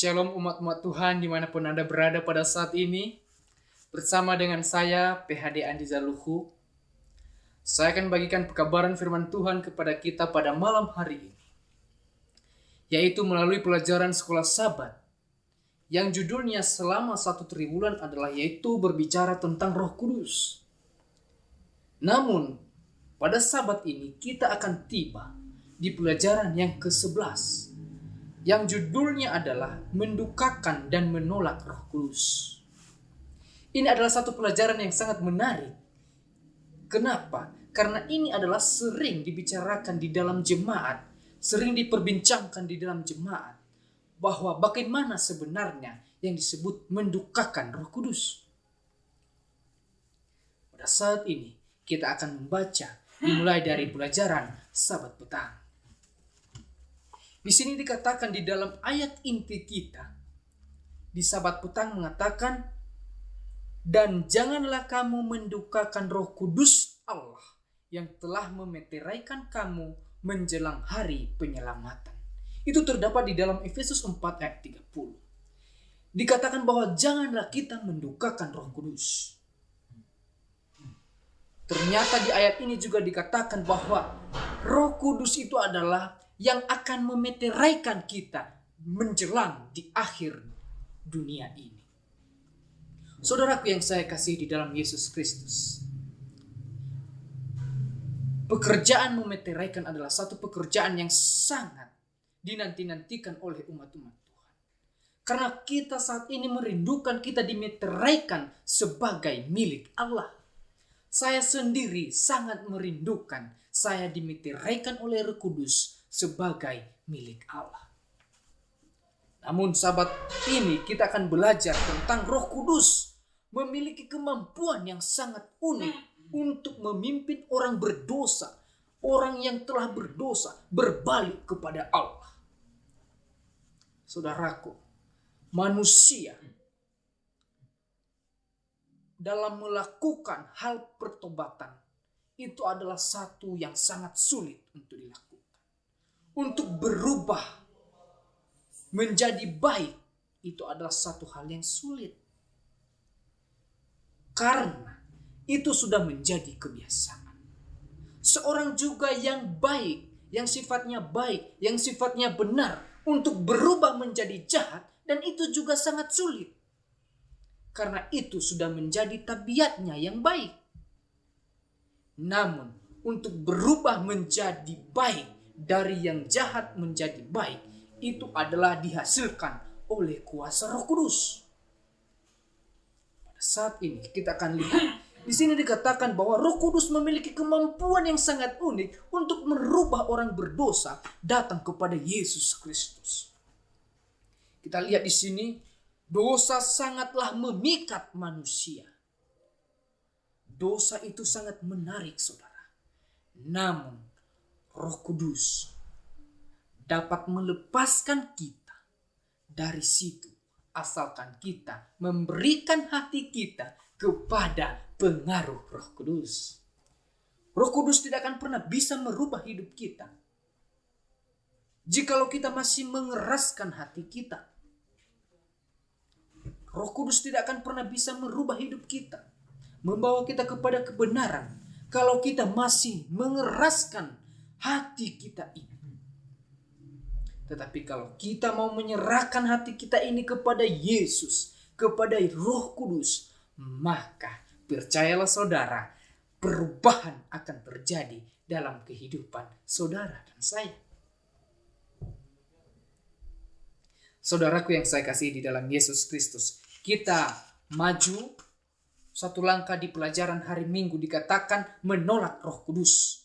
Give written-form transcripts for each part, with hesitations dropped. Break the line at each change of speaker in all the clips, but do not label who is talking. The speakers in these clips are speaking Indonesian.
Shalom umat-umat Tuhan dimanapun Anda berada pada saat ini. Bersama dengan saya PHD Andi Zaluhu, saya akan bagikan pekabaran firman Tuhan kepada kita pada malam hari ini, yaitu melalui pelajaran sekolah Sabat yang judulnya selama 1 triwulan adalah yaitu berbicara tentang Roh Kudus. Namun pada Sabat ini kita akan tiba di pelajaran yang ke-11 yang judulnya adalah mendukakan dan menolak Roh Kudus. Ini adalah satu pelajaran yang sangat menarik. Kenapa? Karena ini adalah sering dibicarakan di dalam jemaat, sering diperbincangkan di dalam jemaat, bahwa bagaimana sebenarnya yang disebut mendukakan Roh Kudus. Pada saat ini kita akan membaca dimulai dari pelajaran Sabat petang. Di sini dikatakan di dalam ayat inti kita di Sabat petang mengatakan, dan janganlah kamu mendukakan Roh Kudus Allah yang telah memeteraikan kamu menjelang hari penyelamatan. Itu terdapat di dalam Efesus 4 ayat 30. Dikatakan bahwa janganlah kita mendukakan Roh Kudus. Ternyata di ayat ini juga dikatakan bahwa Roh Kudus itu adalah yang akan memeteraikan kita menjelang di akhir dunia ini. Saudaraku yang saya kasih di dalam Yesus Kristus, pekerjaan memeteraikan adalah satu pekerjaan yang sangat dinanti-nantikan oleh umat-umat Tuhan. Karena kita saat ini merindukan kita dimeteraikan sebagai milik Allah. Saya sendiri sangat merindukan saya dimeteraikan oleh Roh Kudus sebagai milik Allah. Namun sahabat ini kita akan belajar tentang Roh Kudus memiliki kemampuan yang sangat unik untuk memimpin orang berdosa, orang yang telah berdosa berbalik kepada Allah. Saudaraku, manusia dalam melakukan hal pertobatan itu adalah satu yang sangat sulit untuk dilakukan. Untuk berubah menjadi baik itu adalah satu hal yang sulit. Karena itu sudah menjadi kebiasaan. Seorang juga yang baik, yang sifatnya baik, yang sifatnya benar, untuk berubah menjadi jahat, dan itu juga sangat sulit. Karena itu sudah menjadi tabiatnya yang baik. Namun, untuk berubah menjadi baik, dari yang jahat menjadi baik, itu adalah dihasilkan oleh kuasa Roh Kudus. Pada saat ini kita akan lihat, di sini dikatakan bahwa Roh Kudus memiliki kemampuan yang sangat unik untuk merubah orang berdosa datang kepada Yesus Kristus. Kita lihat di sini, dosa sangatlah memikat manusia. Dosa itu sangat menarik, saudara. Namun, Roh Kudus dapat melepaskan kita dari situ asalkan kita memberikan hati kita kepada pengaruh Roh Kudus. Roh Kudus tidak akan pernah bisa merubah hidup kita jikalau kita masih mengeraskan hati kita. Roh Kudus tidak akan pernah bisa merubah hidup kita, membawa kita kepada kebenaran, kalau kita masih mengeraskan hati kita ini. Tetapi kalau kita mau menyerahkan hati kita ini kepada Yesus, kepada Roh Kudus, maka percayalah saudara, perubahan akan terjadi dalam kehidupan saudara dan saya. Saudaraku yang saya kasih di dalam Yesus Kristus, kita maju satu langkah di pelajaran hari Minggu, dikatakan menolak Roh Kudus.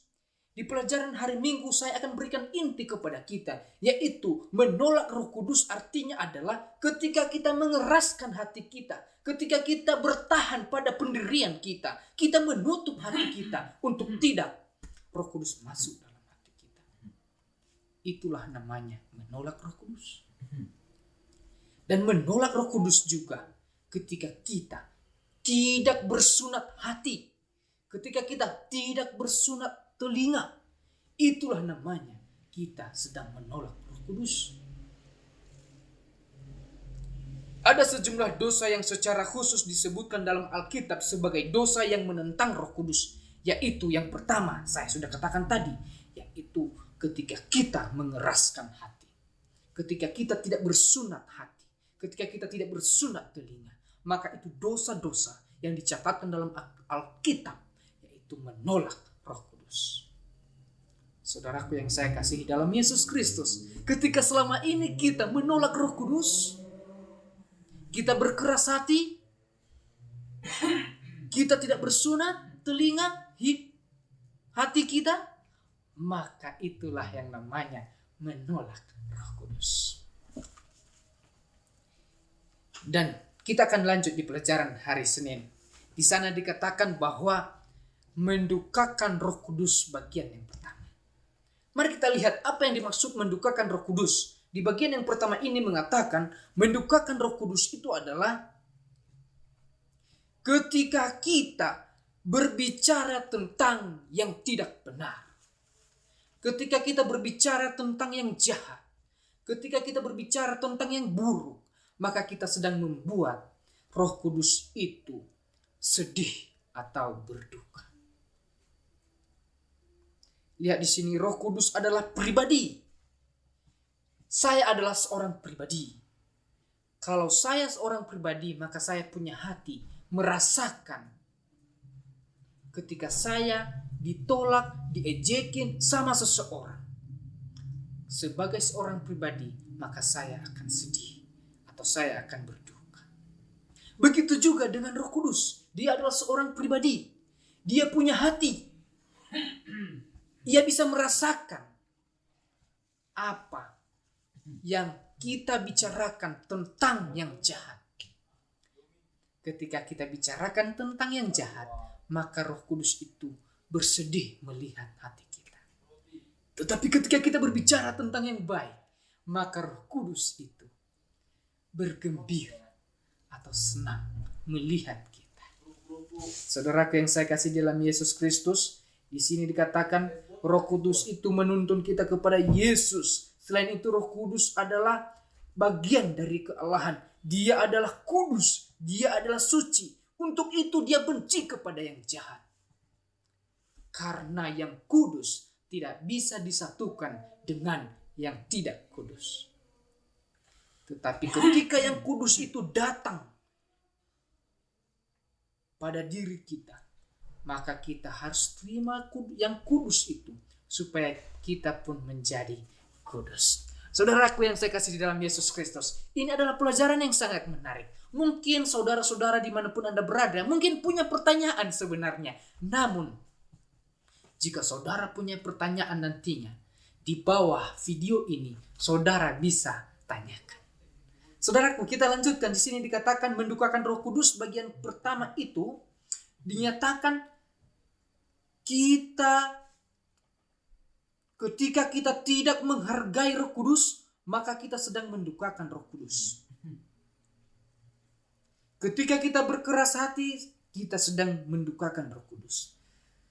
Di pelajaran hari Minggu saya akan berikan inti kepada kita, yaitu menolak Roh Kudus artinya adalah ketika kita mengeraskan hati kita, ketika kita bertahan pada pendirian kita, kita menutup hati kita untuk tidak Roh Kudus masuk dalam hati kita. Itulah namanya menolak Roh Kudus. Dan menolak Roh Kudus juga ketika kita tidak bersunat hati, ketika kita tidak bersunat telinga, itulah namanya kita sedang menolak Roh Kudus. Ada sejumlah dosa yang secara khusus disebutkan dalam Alkitab sebagai dosa yang menentang Roh Kudus. Yaitu yang pertama, saya sudah katakan tadi, yaitu ketika kita mengeraskan hati. Ketika kita tidak bersunat hati. Ketika kita tidak bersunat telinga. Maka itu dosa-dosa yang dicatatkan dalam Alkitab, yaitu menolak Roh Kudus. Saudaraku yang saya kasihi dalam Yesus Kristus, ketika selama ini kita menolak Roh Kudus, kita berkeras hati, kita tidak bersunat telinga, hati kita, maka itulah yang namanya menolak Roh Kudus. Dan kita akan lanjut di pelajaran hari Senin. Di sana dikatakan bahwa mendukakan Roh Kudus bagian yang pertama. Mari kita lihat apa yang dimaksud mendukakan Roh Kudus. Di bagian yang pertama ini mengatakan mendukakan Roh Kudus itu adalah ketika kita berbicara tentang yang tidak benar. Ketika kita berbicara tentang yang jahat. Ketika kita berbicara tentang yang buruk. Maka kita sedang membuat Roh Kudus itu sedih atau berduka. Lihat di sini, Roh Kudus adalah pribadi. Saya adalah seorang pribadi. Kalau saya seorang pribadi, maka saya punya hati merasakan ketika saya ditolak, diejekin sama seseorang. Sebagai seorang pribadi, maka saya akan sedih atau saya akan berduka. Begitu juga dengan Roh Kudus. Dia adalah seorang pribadi. Dia punya hati. Ia bisa merasakan apa yang kita bicarakan tentang yang jahat. Ketika kita bicarakan tentang yang jahat, maka Roh Kudus itu bersedih melihat hati kita. Tetapi ketika kita berbicara tentang yang baik, maka Roh Kudus itu bergembira atau senang melihat kita. Saudaraku yang saya kasih dalam Yesus Kristus, di sini dikatakan Roh Kudus itu menuntun kita kepada Yesus. Selain itu Roh Kudus adalah bagian dari kealahan. Dia adalah kudus. Dia adalah suci. Untuk itu dia benci kepada yang jahat. Karena yang kudus tidak bisa disatukan dengan yang tidak kudus. Tetapi ketika yang kudus itu datang pada diri kita, maka kita harus terima yang kudus itu. Supaya kita pun menjadi kudus. Saudaraku yang saya kasih di dalam Yesus Kristus, ini adalah pelajaran yang sangat menarik. Mungkin saudara-saudara dimanapun Anda berada, mungkin punya pertanyaan sebenarnya. Namun, jika saudara punya pertanyaan nantinya, di bawah video ini, saudara bisa tanyakan. Saudaraku, kita lanjutkan. Di sini dikatakan mendukakan Roh Kudus bagian pertama itu, dinyatakan ketika kita tidak menghargai Roh Kudus, maka kita sedang mendukakan Roh Kudus. Ketika kita berkeras hati, kita sedang mendukakan Roh Kudus.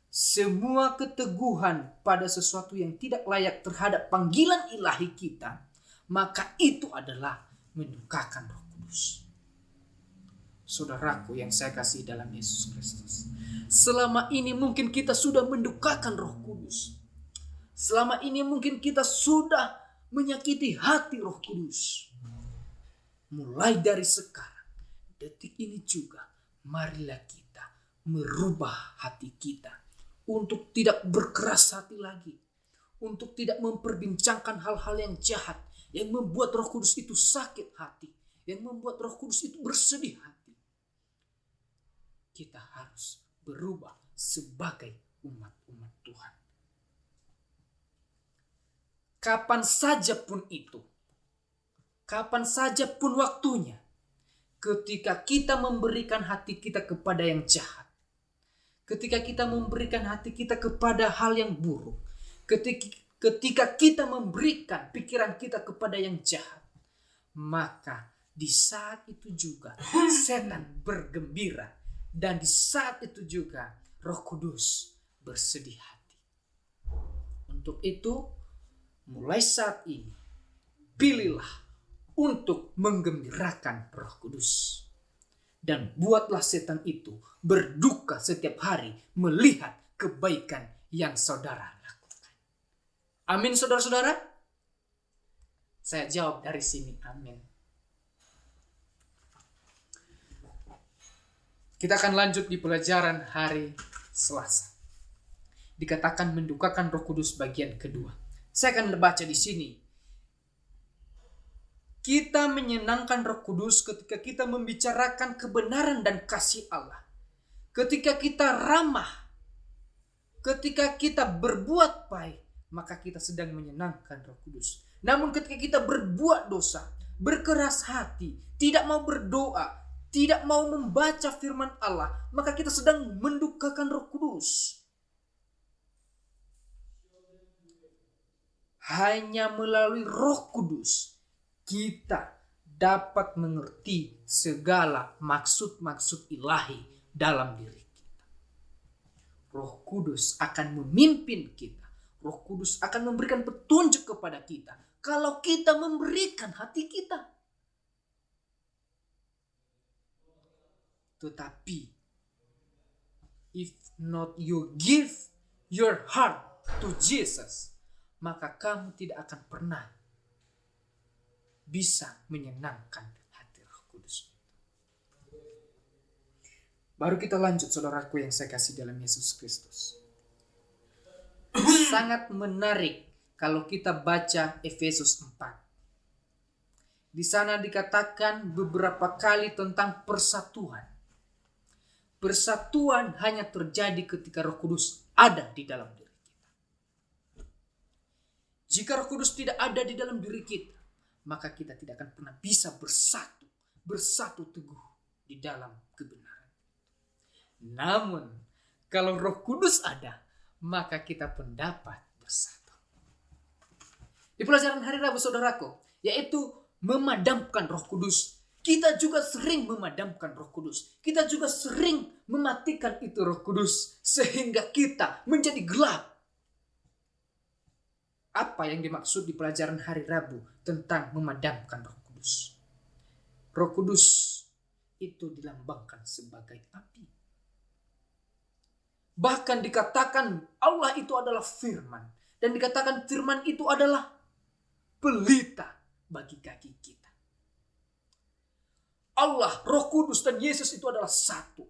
Semua keteguhan pada sesuatu yang tidak layak terhadap panggilan ilahi kita, maka itu adalah mendukakan Roh Kudus. Saudaraku yang saya kasih dalam Yesus Kristus, selama ini mungkin kita sudah mendukakan Roh Kudus. Selama ini mungkin kita sudah menyakiti hati Roh Kudus. Mulai dari sekarang, detik ini juga, marilah kita merubah hati kita. Untuk tidak berkeras hati lagi. Untuk tidak memperbincangkan hal-hal yang jahat. Yang membuat Roh Kudus itu sakit hati. Yang membuat Roh Kudus itu bersedih hati. Kita harus berubah sebagai umat-umat Tuhan. Kapan saja pun itu, kapan saja pun waktunya, ketika kita memberikan hati kita kepada yang jahat, ketika kita memberikan hati kita kepada hal yang buruk, ketika kita memberikan pikiran kita kepada yang jahat, maka di saat itu juga setan bergembira, dan di saat itu juga Roh Kudus bersedih hati. Untuk itu, mulai saat ini, pilihlah untuk menggembirakan Roh Kudus. Dan buatlah setan itu berduka setiap hari melihat kebaikan yang saudara lakukan. Amin, saudara-saudara? Saya jawab dari sini, amin. Kita akan lanjut di pelajaran hari Selasa. Dikatakan mendukakan Roh Kudus bagian kedua. Saya akan baca di sini. Kita menyenangkan Roh Kudus ketika kita membicarakan kebenaran dan kasih Allah. Ketika kita ramah, ketika kita berbuat baik, maka kita sedang menyenangkan Roh Kudus. Namun ketika kita berbuat dosa, berkeras hati, tidak mau berdoa, tidak mau membaca firman Allah, maka kita sedang mendukakan Roh Kudus. Hanya melalui Roh Kudus kita dapat mengerti segala maksud-maksud ilahi dalam diri kita. Roh Kudus akan memimpin kita. Roh Kudus akan memberikan petunjuk kepada kita kalau kita memberikan hati kita. Tetapi if not you give your heart to Jesus, maka kamu tidak akan pernah bisa menyenangkan hati Roh Kudus. Baru kita lanjut, saudaraku yang saya kasih dalam Yesus Kristus. Sangat menarik kalau kita baca Efesus 4. Di sana dikatakan beberapa kali tentang persatuan. Persatuan hanya terjadi ketika Roh Kudus ada di dalam diri kita. Jika Roh Kudus tidak ada di dalam diri kita, maka kita tidak akan pernah bisa bersatu teguh di dalam kebenaran. Namun, kalau Roh Kudus ada, maka kita pun dapat bersatu. Di pelajaran hari Rabu, saudaraku, yaitu memadamkan Roh Kudus. Kita juga sering memadamkan Roh Kudus. Kita juga sering mematikan itu Roh Kudus sehingga kita menjadi gelap. Apa yang dimaksud di pelajaran hari Rabu tentang memadamkan Roh Kudus? Roh Kudus itu dilambangkan sebagai api. Bahkan dikatakan Allah itu adalah firman. Dan dikatakan firman itu adalah pelita bagi kaki kita. Allah, Roh Kudus dan Yesus itu adalah satu.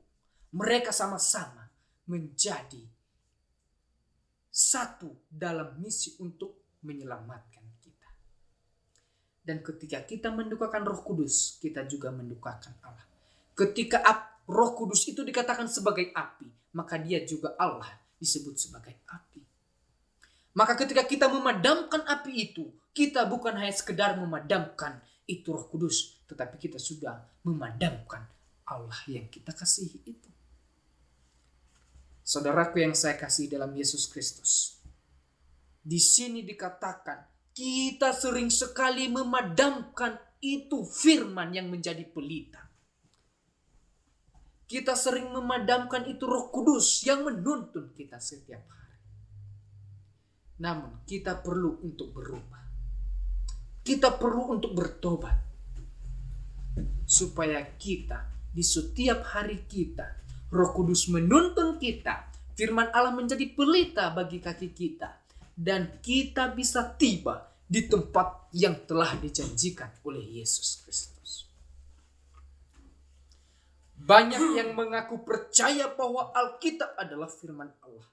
Mereka sama-sama menjadi satu dalam misi untuk menyelamatkan kita. Dan ketika kita mendukakan Roh Kudus, kita juga mendukakan Allah. Ketika Roh Kudus itu dikatakan sebagai api, maka dia juga Allah disebut sebagai api. Maka ketika kita memadamkan api itu, kita bukan hanya sekedar memadamkan itu Roh Kudus, tetapi kita sudah memadamkan Allah yang kita kasihi itu. Saudaraku yang saya kasih dalam Yesus Kristus, di sini dikatakan kita sering sekali memadamkan itu firman yang menjadi pelita. Kita sering memadamkan itu Roh Kudus yang menuntun kita setiap hari. Namun kita perlu untuk berubah. Kita perlu untuk bertobat. Supaya kita di setiap hari kita, Roh Kudus menuntun kita. Firman Allah menjadi pelita bagi kaki kita. Dan kita bisa tiba di tempat yang telah dijanjikan oleh Yesus Kristus. Banyak yang mengaku percaya bahwa Alkitab adalah firman Allah.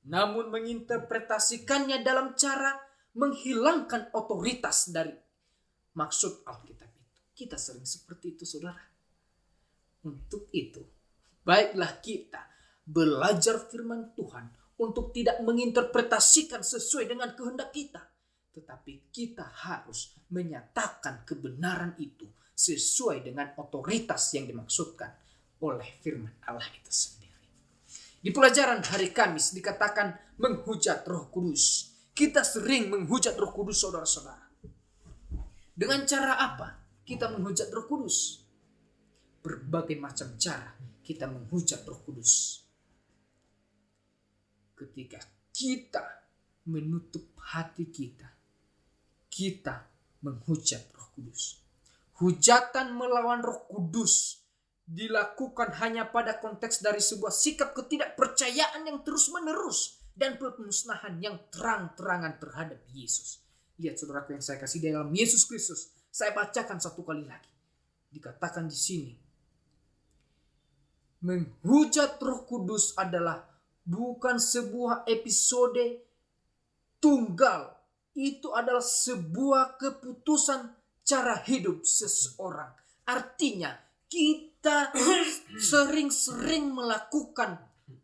Namun menginterpretasikannya dalam cara menghilangkan otoritas dari maksud Alkitab itu. Kita sering seperti itu, saudara. Untuk itu, baiklah kita belajar firman Tuhan untuk tidak menginterpretasikan sesuai dengan kehendak kita. Tetapi kita harus menyatakan kebenaran itu sesuai dengan otoritas yang dimaksudkan oleh firman Allah itu sendiri. Di pelajaran hari Kamis dikatakan menghujat Roh Kudus. Kita sering menghujat Roh Kudus, saudara-saudara. Dengan cara apa kita menghujat Roh Kudus? Berbagai macam cara kita menghujat Roh Kudus. Ketika kita menutup hati kita, kita menghujat Roh Kudus. hujatan melawan Roh Kudus dilakukan hanya pada konteks dari sebuah sikap ketidakpercayaan yang terus-menerus dan pemusnahan yang terang-terangan terhadap Yesus. Lihat saudaraku yang saya kasih dalam Yesus Kristus. Saya bacakan satu kali lagi. Dikatakan di sini, menghujat Roh Kudus adalah bukan sebuah episode tunggal. Itu adalah sebuah keputusan cara hidup seseorang. Artinya kita sering-sering melakukan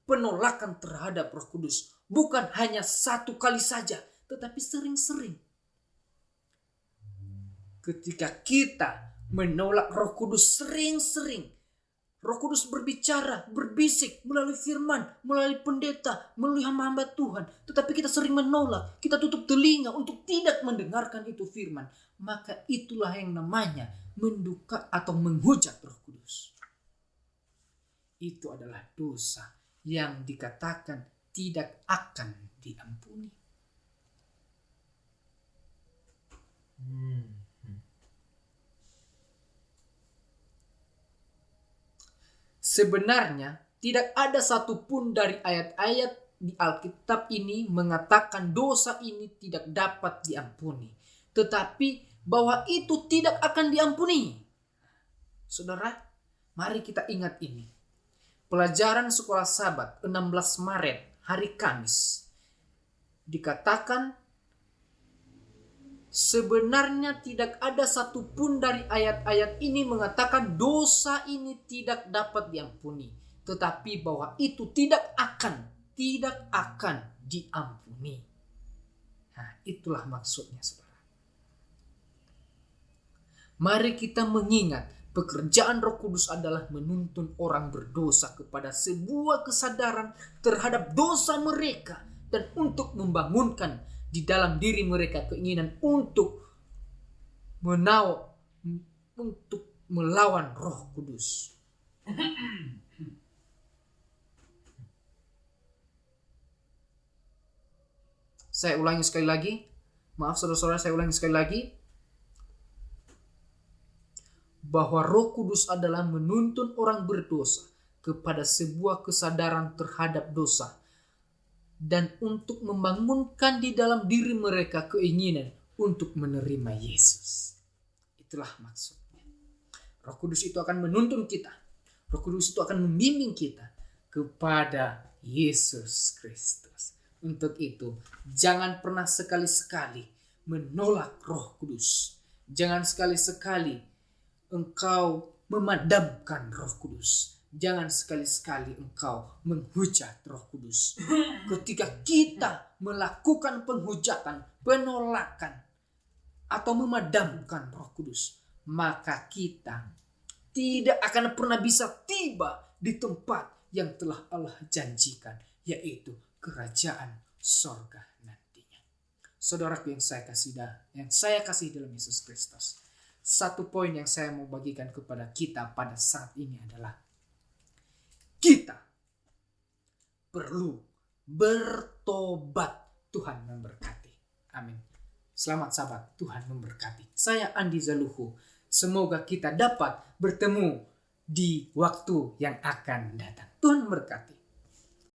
penolakan terhadap Roh Kudus. Bukan hanya satu kali saja, tetapi sering-sering. Ketika kita menolak Roh Kudus sering-sering, Roh Kudus berbicara, berbisik melalui firman, melalui pendeta, melalui hamba-hamba Tuhan. Tetapi kita sering menolak, kita tutup telinga untuk tidak mendengarkan itu firman. Maka itulah yang namanya menduka atau menghujat Roh Kudus. Itu adalah dosa yang dikatakan tidak akan diampuni. Sebenarnya tidak ada satupun dari ayat-ayat di Alkitab ini mengatakan dosa ini tidak dapat diampuni. Tetapi bahwa itu tidak akan diampuni. Saudara, mari kita ingat ini. Pelajaran sekolah Sabat 16 Maret hari Kamis. Dikatakan sebenarnya tidak ada satupun dari ayat-ayat ini mengatakan dosa ini tidak dapat diampuni. Tetapi bahwa itu tidak akan diampuni. Nah, itulah maksudnya saudara. Mari kita mengingat pekerjaan Roh Kudus adalah menuntun orang berdosa kepada sebuah kesadaran terhadap dosa mereka dan untuk membangunkan di dalam diri mereka keinginan untuk melawan Roh Kudus. Saya ulangi sekali lagi. Maaf saudara-saudara, saya ulangi sekali lagi. Bahwa Roh Kudus adalah menuntun orang berdosa kepada sebuah kesadaran terhadap dosa dan untuk membangunkan di dalam diri mereka keinginan untuk menerima Yesus. Itulah maksudnya. Roh Kudus itu akan menuntun kita. Roh Kudus itu akan membimbing kita kepada Yesus Kristus. Untuk itu, jangan pernah sekali-sekali menolak Roh Kudus. Jangan sekali-sekali engkau memadamkan Roh Kudus. Jangan sekali-sekali engkau menghujat Roh Kudus. Ketika kita melakukan penghujatan, penolakan, atau memadamkan Roh Kudus, maka kita tidak akan pernah bisa tiba di tempat yang telah Allah janjikan, yaitu kerajaan sorga nantinya. Saudaraku yang saya kasih dalam Yesus Kristus. Satu poin yang saya mau bagikan kepada kita pada saat ini adalah kita perlu bertobat. Tuhan memberkati. Amin. Selamat Sabat. Tuhan memberkati. Saya Andi Zaluhu. Semoga kita dapat bertemu di waktu yang akan datang. Tuhan memberkati.